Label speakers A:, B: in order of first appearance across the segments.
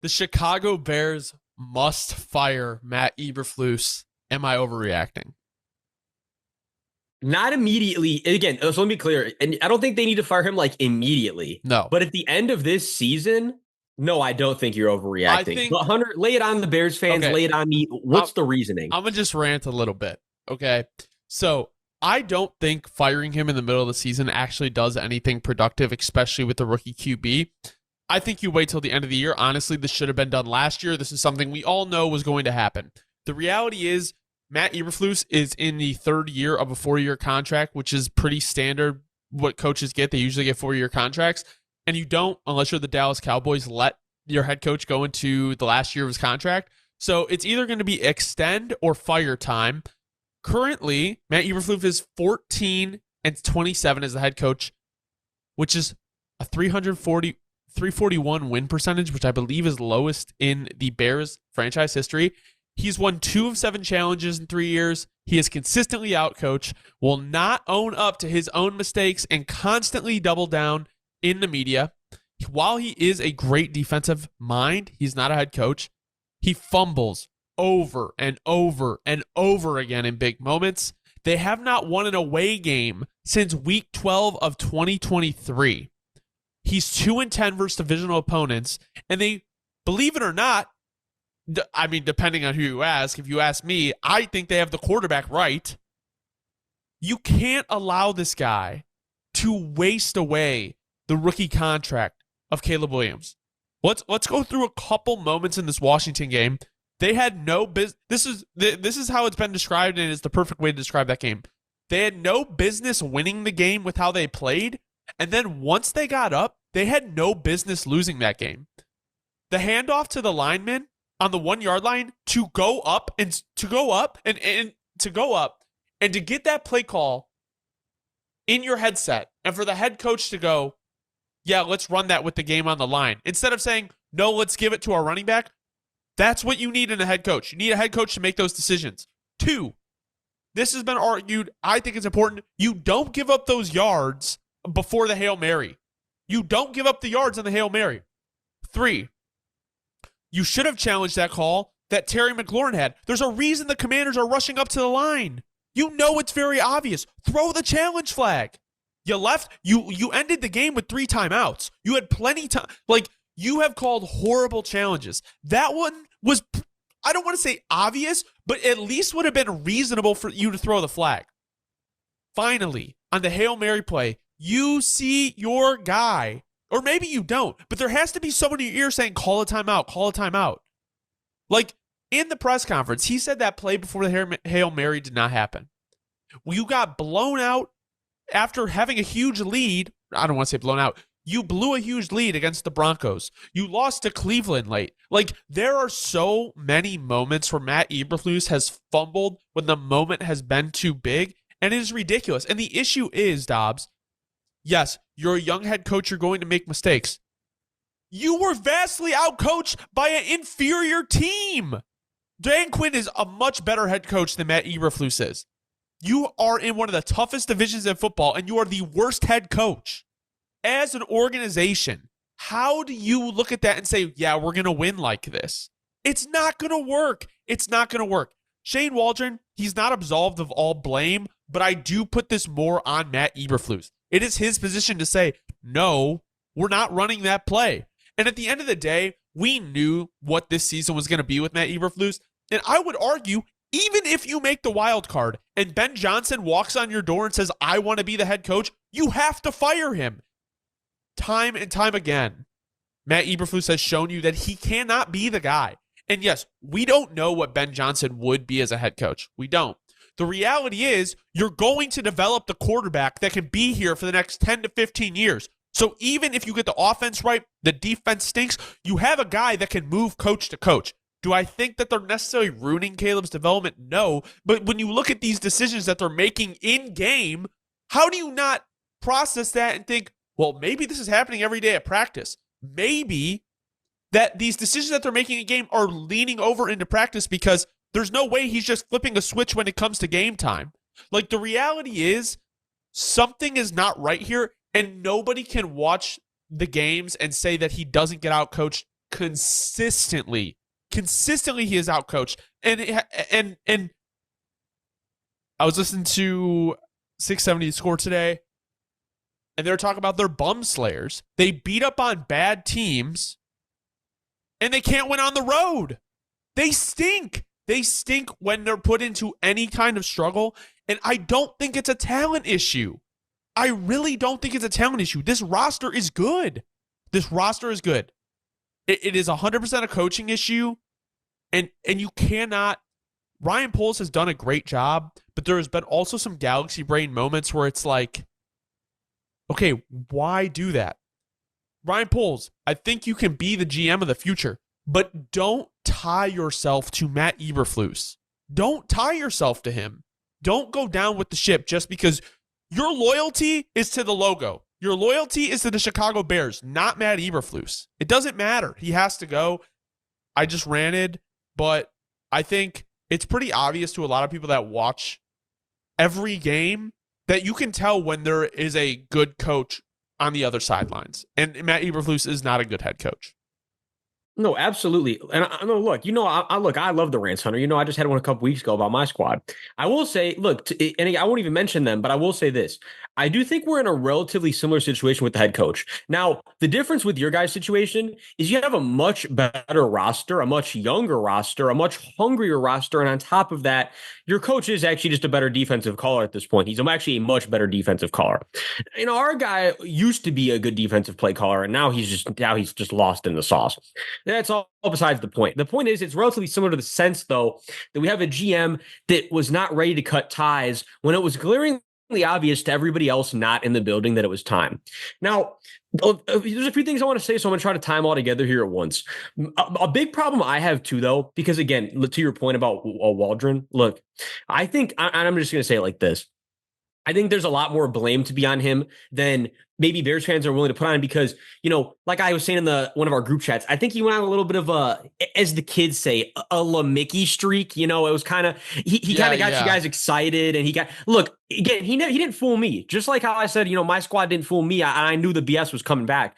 A: The Chicago Bears must fire Matt Eberflus. Am I overreacting?
B: Not immediately. Again, so let me be clear. And I don't think they need to fire him like immediately.
A: No.
B: But at the end of this season, no, I don't think you're
A: I
B: overreacting.
A: think,
B: But Hunter, lay it on the Bears fans,
A: okay,
B: lay it on me. What's the reasoning?
A: I'm going to just rant a little bit, okay? So I don't think firing him in the middle of the season actually does anything productive, especially with the rookie QB. I think you wait till the end of the year. Honestly, this should have been done last year. This is something we all know was going to happen. The reality is Matt Eberflus is in the third year of a 4-year contract, which is pretty standard what coaches get. They usually get 4-year contracts. And you don't, unless you're the Dallas Cowboys, let your head coach go into the last year of his contract. So it's either going to be extend or fire time. Currently, Matt Eberflus is 14-27 as the head coach, which is a 341 win percentage, which I believe is lowest in the Bears franchise history. He's won 2 of 7 challenges in 3 years. He is consistently outcoached, will not own up to his own mistakes, and constantly double down in the media. While he is a great defensive mind, he's not a head coach. He fumbles over and over and over again in big moments. They have not won an away game since week 12 of 2023. He's 2-10 versus divisional opponents, and they, believe it or not, I mean, depending on who you ask, if you ask me, I think they have the quarterback right. You can't allow this guy to waste away the rookie contract of Caleb Williams. Let's go through a couple moments in this Washington game. They had no business. This is how it's been described, and it's the perfect way to describe that game. They had no business winning the game with how they played, and then once they got up, they had no business losing that game. The handoff to the lineman on the 1-yard line to go up and to get that play call in your headset, and for the head coach to go, yeah, let's run that with the game on the line, instead of saying, no, let's give it to our running back. That's what you need in a head coach. You need a head coach to make those decisions. 2, this has been argued. I think it's important. You don't give up those yards before the Hail Mary. You don't give up the yards on the Hail Mary. 3, you should have challenged that call that Terry McLaurin had. There's a reason the Commanders are rushing up to the line. You know it's very obvious. Throw the challenge flag. You left. You ended the game with 3 timeouts. You had plenty time. Like, you have called horrible challenges. That one was, I don't want to say obvious, but at least would have been reasonable for you to throw the flag. Finally, on the Hail Mary play, you see your guy, or maybe you don't, but there has to be someone in your ear saying, call a timeout, call a timeout. Like, in the press conference, he said that play before the Hail Mary did not happen. You got blown out after having a huge lead. I don't want to say blown out. You blew a huge lead against the Broncos. You lost to Cleveland late. Like, there are so many moments where Matt Eberflus has fumbled when the moment has been too big, and it is ridiculous. And the issue is, Dobbs, yes, you're a young head coach. You're going to make mistakes. You were vastly outcoached by an inferior team. Dan Quinn is a much better head coach than Matt Eberflus is. You are in one of the toughest divisions in football, and you are the worst head coach. As an organization, how do you look at that and say, yeah, we're going to win like this? It's not going to work. It's not going to work. Shane Waldron, he's not absolved of all blame, but I do put this more on Matt Eberflus. It is his position to say, no, we're not running that play. And at the end of the day, we knew what this season was going to be with Matt Eberflus. And I would argue, even if you make the wild card and Ben Johnson walks on your door and says, I want to be the head coach, you have to fire him. Time and time again, Matt Eberflus has shown you that he cannot be the guy. And yes, we don't know what Ben Johnson would be as a head coach. We don't. The reality is you're going to develop the quarterback that can be here for the next 10 to 15 years. So even if you get the offense right, the defense stinks, you have a guy that can move coach to coach. Do I think that they're necessarily ruining Caleb's development? No. But when you look at these decisions that they're making in game, how do you not process that and think, well, maybe this is happening every day at practice. Maybe that these decisions that they're making in game are leaning over into practice because there's no way he's just flipping a switch when it comes to game time. Like, the reality is something is not right here, and nobody can watch the games and say that he doesn't get out coached consistently he is outcoached. And I was listening to 670 Score today, and they were talking about their bum slayers. They beat up on bad teams, and they can't win on the road. They stink. They stink when they're put into any kind of struggle, and I don't think it's a talent issue. I really don't think it's a talent issue. This roster is good. This roster is good. It is 100% a coaching issue, and you cannot. Ryan Poles has done a great job, but there has been also some galaxy brain moments where it's like, okay, why do that? Ryan Poles, I think you can be the GM of the future, but don't tie yourself to Matt Eberflus. Don't tie yourself to him. Don't go down with the ship just because your loyalty is to the logo. Your loyalty is to the Chicago Bears, not Matt Eberflus. It doesn't matter. He has to go. I just ranted, but I think it's pretty obvious to a lot of people that watch every game that you can tell when there is a good coach on the other sidelines. And Matt Eberflus is not a good head coach.
B: No, absolutely. And I know, look, I love the rants, Hunter. I just had one a couple weeks ago about my squad. I will say, look, and I won't even mention them, but I will say this. I do think we're in a relatively similar situation with the head coach. Now, the difference with your guys' situation is you have a much better roster, a much younger roster, a much hungrier roster. And on top of that, your coach is actually just a better defensive caller at this point. He's actually a much better defensive caller. Our guy used to be a good defensive play caller, and now he's just lost in the sauce. That's all besides the point. The point is, it's relatively similar to the sense, though, that we have a GM that was not ready to cut ties when it was glaringly obvious to everybody else not in the building that it was time. Now, there's a few things I want to say, so I'm going to try to tie them all together here at once. A big problem I have, too, though, because, again, to your point about Waldron, look, I think, and I'm just going to say it like this. I think there's a lot more blame to be on him than maybe Bears fans are willing to put on him because, like I was saying in one of our group chats, I think he went on a little bit of as the kids say, a LaMickey streak. It was kind of, he kind of got you guys excited, and look, again, he didn't fool me. Just like how I said, my squad didn't fool me. I knew the BS was coming back.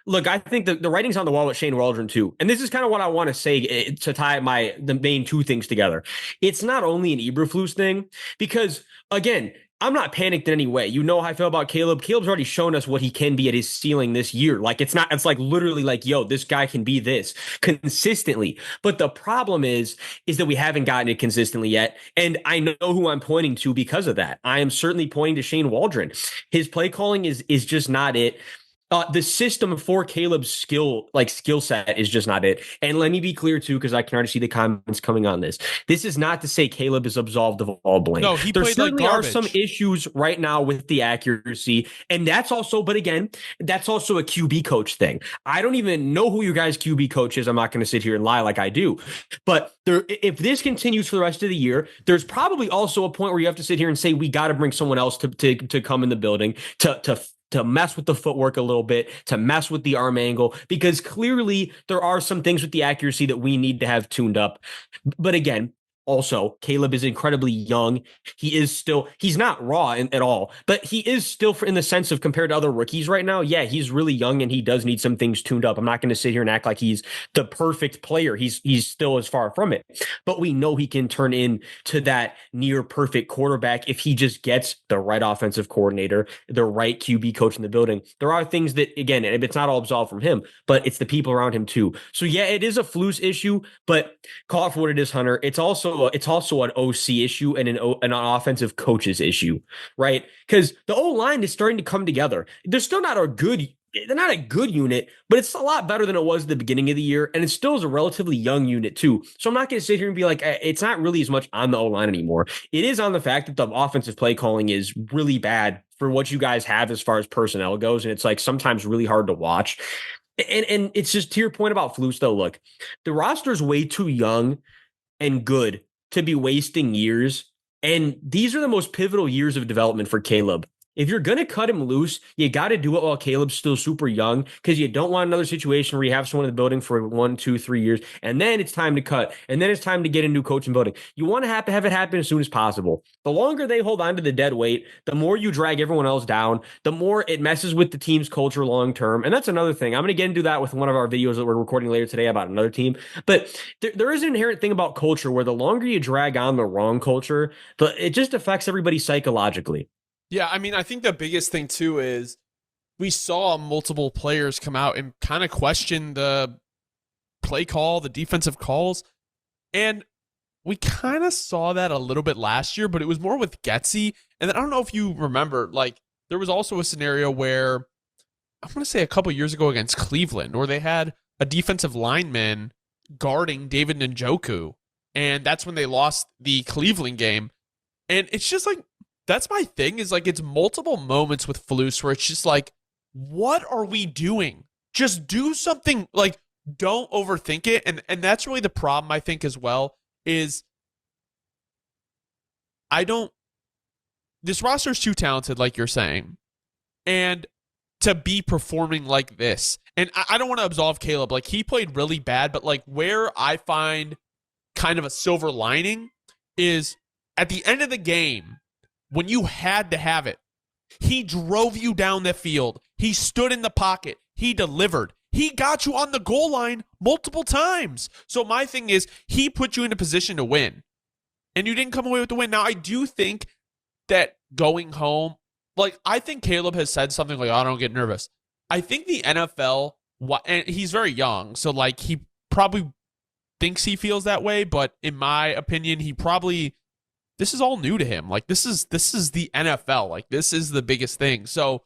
B: Look, I think the writing's on the wall with Shane Waldron too. And this is kind of what I want to say to tie the main two things together. It's not only an Eberflus thing because, again, I'm not panicked in any way. You know how I feel about Caleb. Caleb's already shown us what he can be at his ceiling this year. It's like literally like, yo, this guy can be this consistently. But the problem is that we haven't gotten it consistently yet. And I know who I'm pointing to because of that. I am certainly pointing to Shane Waldron. His play calling is just not it. The system for Caleb's skill set is just not it. And let me be clear too, because I can already see the comments coming on this. This is not to say Caleb is absolved of all blame.
A: No, there
B: certainly
A: like
B: are some issues right now with the accuracy, and that's also a QB coach thing. I don't even know who your guys' QB coach is. I'm not going to sit here and lie like I do, but if this continues for the rest of the year, there's probably also a point where you have to sit here and say we got to bring someone else to come in the building to mess with the footwork a little bit, to mess with the arm angle, because clearly there are some things with the accuracy that we need to have tuned up. But again, also, Caleb is incredibly young. He's not raw at all, but he is still, in the sense of compared to other rookies right now, yeah, he's really young and he does need some things tuned up. I'm not going to sit here and act like he's the perfect player. He's still as far from it, but we know he can turn into that near perfect quarterback if he just gets the right offensive coordinator, the right QB coach in the building. There are things that, again, it's not all absolved from him, but it's the people around him too. So yeah, it is a Flus issue, but call it for what it is, Hunter. It's also an OC issue and an offensive coaches issue, right? Because the O-line is starting to come together. They're still not they're not a good unit, but it's a lot better than it was at the beginning of the year. And it still is a relatively young unit too. So I'm not going to sit here and be like, it's not really as much on the O-line anymore. It is on the fact that the offensive play calling is really bad for what you guys have as far as personnel goes. And it's like sometimes really hard to watch. And it's just to your point about Flus though, look, the roster is way too young and good to be wasting years. And these are the most pivotal years of development for Caleb. If you're going to cut him loose, you got to do it while Caleb's still super young because you don't want another situation where you have someone in the building for 1, 2, 3 years and then it's time to cut and then it's time to get a new coach in building. You want to have it happen as soon as possible. The longer they hold on to the dead weight, the more you drag everyone else down, the more it messes with the team's culture long term. And that's another thing. I'm going to get into that with one of our videos that we're recording later today about another team. But there is an inherent thing about culture where the longer you drag on the wrong culture, it just affects everybody psychologically.
A: Yeah, I mean, I think the biggest thing too is we saw multiple players come out and kind of question the play call, the defensive calls, and we kind of saw that a little bit last year, but it was more with Getsy. And then I don't know if you remember, like there was also a scenario where I'm going to say a couple years ago against Cleveland where they had a defensive lineman guarding David Njoku, and that's when they lost the Cleveland game. And it's just like, that's my thing is like, it's multiple moments with Flus where it's just like, what are we doing? Just do something, like, don't overthink it. And that's really the problem, I think, as well, is this roster is too talented, like you're saying, and to be performing like this. And I don't want to absolve Caleb. Like, he played really bad, but like where I find kind of a silver lining is at the end of the game, when you had to have it, he drove you down the field. He stood in the pocket. He delivered. He got you on the goal line multiple times. So my thing is, he put you in a position to win, and you didn't come away with the win. Now, I do think that going home, like, I think Caleb has said something like, I don't get nervous. I think the NFL, and he's very young, so like he probably thinks he feels that way, but in my opinion, this is all new to him. Like, this is the NFL. Like, this is the biggest thing. So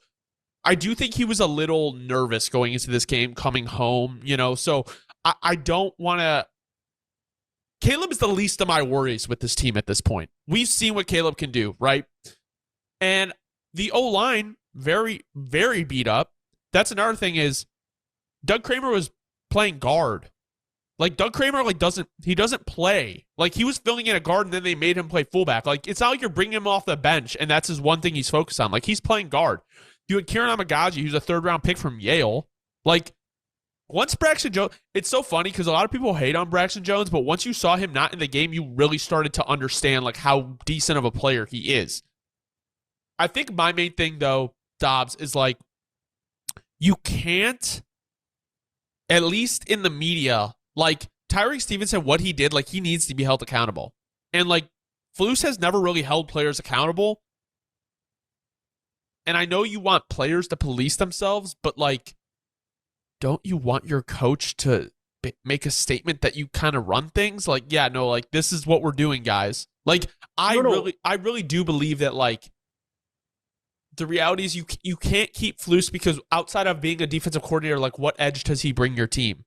A: I do think he was a little nervous going into this game, coming home, so I don't want to. Caleb is the least of my worries with this team at this point. We've seen what Caleb can do, right? And the O-line, very, very beat up. That's another thing is Doug Kramer was playing guard. Like, Doug Kramer, like, doesn't play. Like, he was filling in a guard, and then they made him play fullback. Like, it's not like you're bringing him off the bench, and that's his one thing he's focused on. Like, he's playing guard. You had Kieran Amagaji, who's a third-round pick from Yale. Like, once Braxton Jones, it's so funny because a lot of people hate on Braxton Jones, but once you saw him not in the game, you really started to understand, like, how decent of a player he is. I think my main thing, though, Dobbs, is, like, you can't, at least in the media, like, Tyreek Stevenson, what he did, like, he needs to be held accountable. And, like, Flus has never really held players accountable. And I know you want players to police themselves, but, like, don't you want your coach to make a statement that you kind of run things? Like, yeah, no, like, this is what we're doing, guys. Like, I really do believe that, like, the reality is you can't keep Flus because outside of being a defensive coordinator, like, what edge does he bring your team?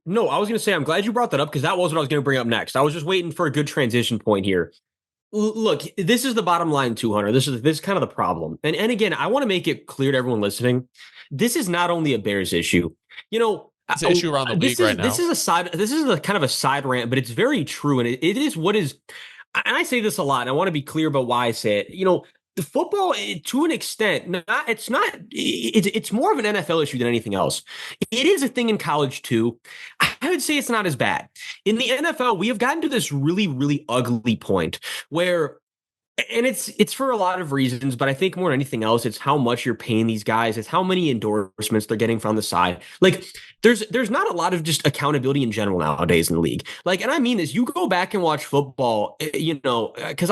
B: No, I was going to say, I'm glad you brought that up because that was what I was going to bring up next. I was just waiting for a good transition point here. Look, this is the bottom line, 200. This is kind of the problem. And again, I want to make it clear to everyone listening. This is not only a Bears issue.
A: It's an issue around the league right now.
B: This is a kind of a side rant, but it's very true. And it is what is, and I say this a lot, and I want to be clear about why I say it. The football, to an extent, it's more of an NFL issue than anything else. It is a thing in college too. I would say it's not as bad. In the NFL, we have gotten to this really, really ugly point where, and it's for a lot of reasons, but I think more than anything else, it's how much you're paying these guys. It's how many endorsements they're getting from the side. Like, there's not a lot of just accountability in general nowadays in the league. Like, and I mean this, you go back and watch football, because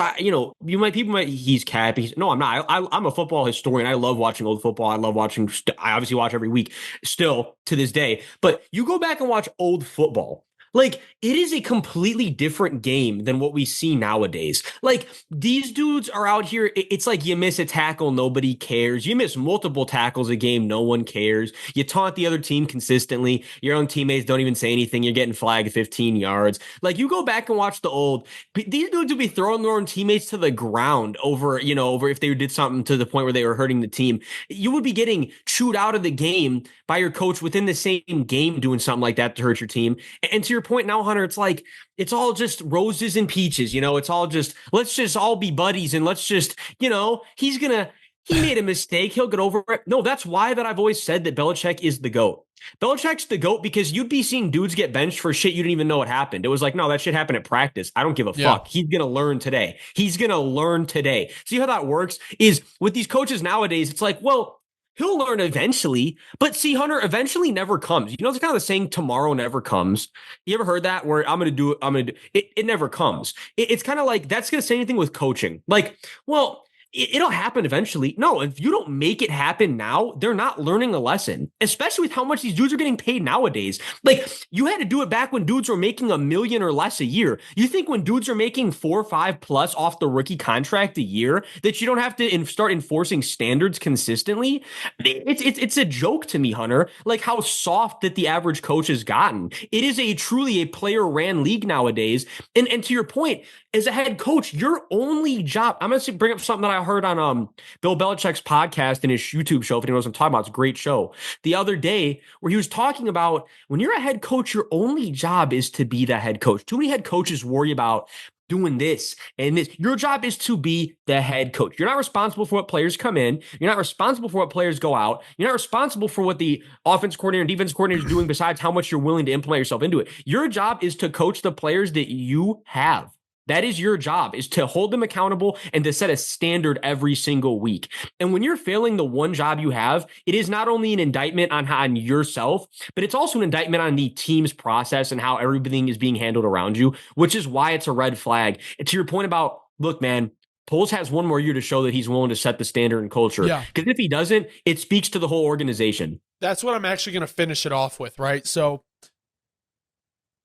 B: people might, he's cap. No, I'm not. I'm a football historian. I love watching old football. I obviously watch every week still to this day, but you go back and watch old football. Like, it is a completely different game than what we see nowadays. Like, these dudes are out here. It's like you miss a tackle, nobody cares. You miss multiple tackles a game, no one cares. You taunt the other team consistently. Your own teammates don't even say anything. You're getting flagged 15 yards. Like, you go back and watch the old. These dudes would be throwing their own teammates to the ground over if they did something to the point where they were hurting the team. You would be getting chewed out of the game by your coach within the same game doing something like that to hurt your team. And to your your point now, Hunter, it's like, it's all just roses and peaches, it's all just, let's just all be buddies and let's just, he made a mistake. He'll get over it. No, that's why that I've always said that Belichick is the GOAT. Belichick's the GOAT because you'd be seeing dudes get benched for shit you didn't even know what happened. It was like, no, that shit happened at practice. I don't give a fuck. He's going to learn today. See how that works? Is with these coaches nowadays, it's like, well, he'll learn eventually, but see, Hunter, eventually never comes. It's kind of the saying, tomorrow never comes. You ever heard that where I'm going to do it? It never comes. It's kind of like, that's going to say anything with coaching. Like, well, it'll happen eventually. No, if you don't make it happen now, they're not learning a lesson, especially with how much these dudes are getting paid nowadays. Like, you had to do it back when dudes were making $1 million or less a year. You think when dudes are making 4 or 5 plus off the rookie contract a year that you don't have to start enforcing standards consistently? It's a joke to me, Hunter, like how soft that the average coach has gotten. It is truly a player ran league nowadays. And to your point, as a head coach, your only job, I'm going to bring up something that I heard on Bill Belichick's podcast and his YouTube show, if anyone knows what I'm talking about. It's a great show. The other day, where he was talking about when you're a head coach, your only job is to be the head coach. Too many head coaches worry about doing this and this. Your job is to be the head coach. You're not responsible for what players come in. You're not responsible for what players go out. You're not responsible for what the offense coordinator and defense coordinator is doing besides how much you're willing to implement yourself into it. Your job is to coach the players that you have. That is your job, is to hold them accountable and to set a standard every single week. And when you're failing the one job you have, it is not only an indictment on yourself, but it's also an indictment on the team's process and how everything is being handled around you, which is why it's a red flag. And to your point about, look, man, Poles has one more year to show that he's willing to set the standard and culture. Because if he doesn't, it speaks to the whole organization.
A: That's what I'm actually going to finish it off with, right? So,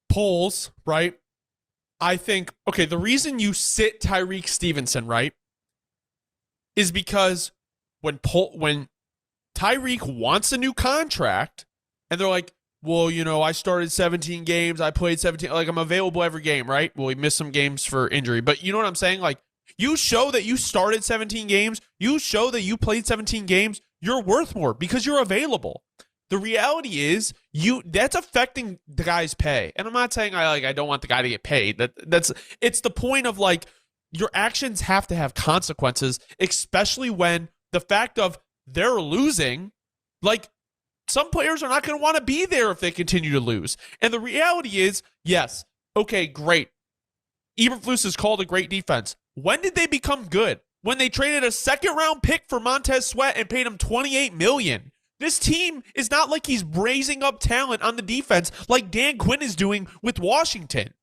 A: Poles, right? I think, okay, the reason you sit Tyreek Stevenson, right, is because when Tyreek wants a new contract and they're like, well, I started 17 games, I played 17, like I'm available every game, right? Well, he missed some games for injury, but you know what I'm saying? Like, you show that you started 17 games, you show that you played 17 games, you're worth more because you're available. The reality is that's affecting the guy's pay. And I'm not saying I don't want the guy to get paid. It's the point of like your actions have to have consequences, especially when the fact of they're losing, like some players are not going to want to be there if they continue to lose. And the reality is, yes, okay, great. Eberflus has called a great defense. When did they become good? When they traded a second-round pick for Montez Sweat and paid him $28 million. This team is not like he's raising up talent on the defense like Dan Quinn is doing with Washington.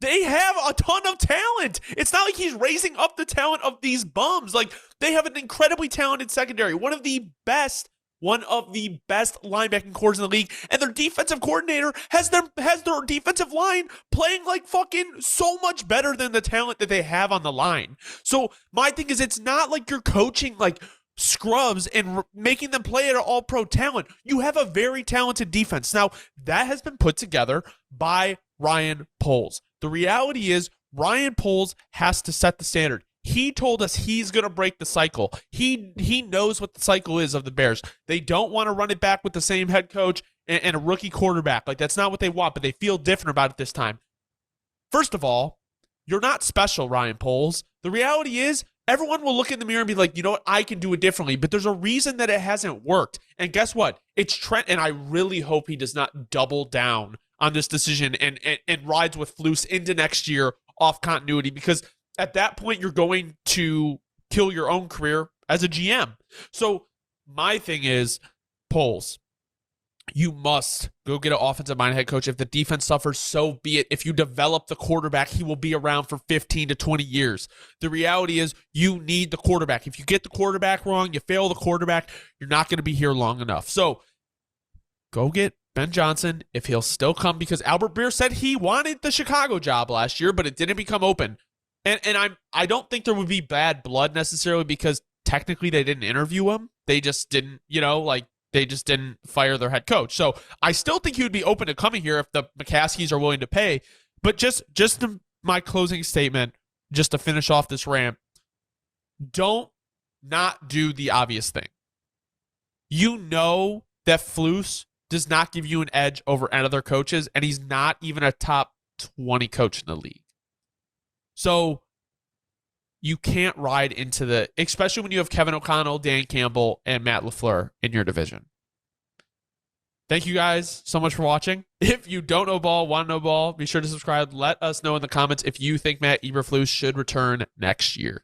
A: They have a ton of talent. It's not like he's raising up the talent of these bums. Like, they have an incredibly talented secondary, one of the best linebacking cores in the league, and their defensive coordinator has their defensive line playing like fucking so much better than the talent that they have on the line. So my thing is, it's not like you're coaching like scrubs and making them play at an all-pro talent. You have a very talented defense. Now, that has been put together by Ryan Poles. The reality is Ryan Poles has to set the standard. He told us he's going to break the cycle. He knows what the cycle is of the Bears. They don't want to run it back with the same head coach and a rookie quarterback. Like, that's not what they want, but they feel different about it this time. First of all, you're not special, Ryan Poles. The reality is everyone will look in the mirror and be like, you know what, I can do it differently. But there's a reason that it hasn't worked. And guess what? It's Trent, and I really hope he does not double down on this decision and rides with Flus into next year off continuity, because at that point you're going to kill your own career as a GM. So my thing is, Poles, you must go get an offensive-minded head coach. If the defense suffers, so be it. If you develop the quarterback, he will be around for 15 to 20 years. The reality is you need the quarterback. If you get the quarterback wrong, you fail the quarterback, you're not going to be here long enough. So go get Ben Johnson if he'll still come, because Albert Breer said he wanted the Chicago job last year, but it didn't become open. And I don't think there would be bad blood necessarily, because technically they didn't interview him. They just didn't, they just didn't fire their head coach. So I still think he would be open to coming here if the McCaskies are willing to pay. But just my closing statement, just to finish off this rant, don't not do the obvious thing. You know that Flus does not give you an edge over other coaches, and he's not even a top 20 coach in the league. So you can't ride into especially when you have Kevin O'Connell, Dan Campbell, and Matt LaFleur in your division. Thank you guys so much for watching. If you don't know ball, want to know ball, be sure to subscribe. Let us know in the comments if you think Matt Eberflus should return next year.